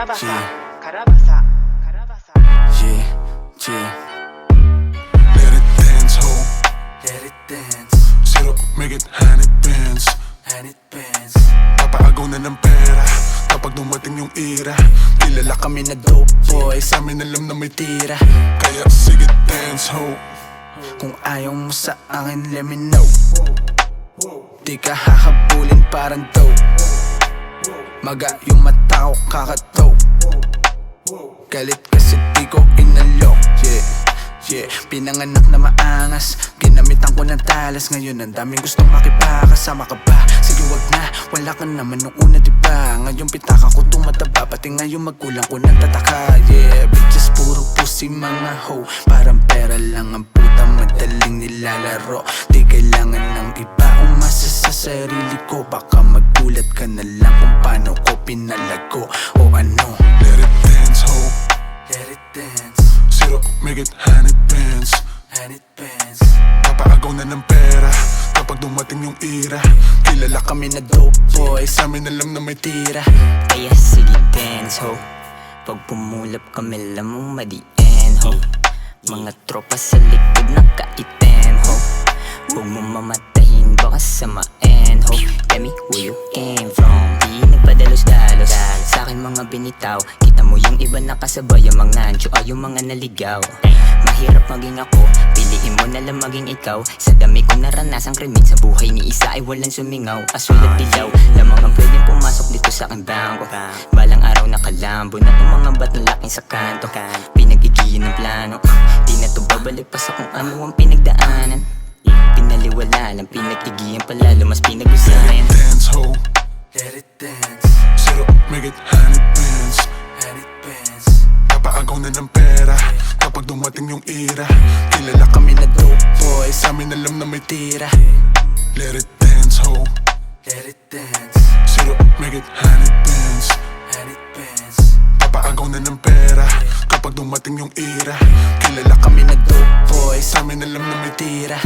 Karabasa, Yeah. Karabasa, Karabasa. Yeah, yeah. Let it dance, ho. Let it dance, Sit up, make it hand it dance. and it bends. Papaagaw na ng pera kapag dumating yung ira. Kilala Kami na dope boys, sa amin alam na may tira. kaya sige dance, ho. Kung ayaw mo sa akin, let me know. Di ka hahabulin parang dope. Maga yung mata ko kakataw. Galit kasi di ko inalok. Yeah, yeah. Pinanganak na maangas, ginamitan ko ng talas. Ngayon ang daming gustong makipakasama ka ba? Sige wag na, wala ka naman nung una diba? Ngayon pitaka ko tumataba, pati ngayon magkulang ko nagtataka. Yeah, bitches puro pussy mga hoe. Parang pera lang ang puta, madaling nilalaro. Di kailangan ng iba, umasa sa sarili ko. Baka magulat ka na lang kung paano ko pinalago. O ano, Let it dance, ho. let it dance, Sit up, make it hand it dance. and it bends. Papaagaw na ng pera kapag dumating yung ira. Kilala Kami na dope boys, sa amin alam na may tira. Kaya sige dance ho. Pag pumulap kami alam mo madiin ho. Mga tropa sa likod nakaitin ho. Huwag mo mamatahin baka samain ho. Tell me where you came from. Di nagpadalos-dalos sa'kin mga binitaw. Kita mo yung iba nakasabay, yung mga nancho ay yung mga naligaw. Mahirap maging ako, piliin mo na lang maging ikaw. Sa dami ko naranasang krimen, sa buhay ni isa ay walang sumingaw. Asul at dilaw, lamang ang pwedeng pumasok dito sa aking bangko. Balang araw nakalambo na itong mga batang laking sa kanto. Pinag-igiyan ng plano, di na to babalik pa sa kung ano ang pinagdaanan. Pinaliwala lang, pinag-igiyan palalo, mas pinag-usayan. dance, ho. Let it dance, Sit up, make it hand it dance. and it bends. Papaagaw na ng pera kapag dumating yung ira. Kilala Kami na dope boys, sa amin alam na may tira. Let it dance, ho. Let it dance, Sit up, make it hand it dance. and it bends. Papaagaw na ng pera kapag dumating yung ira. Kilala Kami na dope boys, sa amin alam na may tira.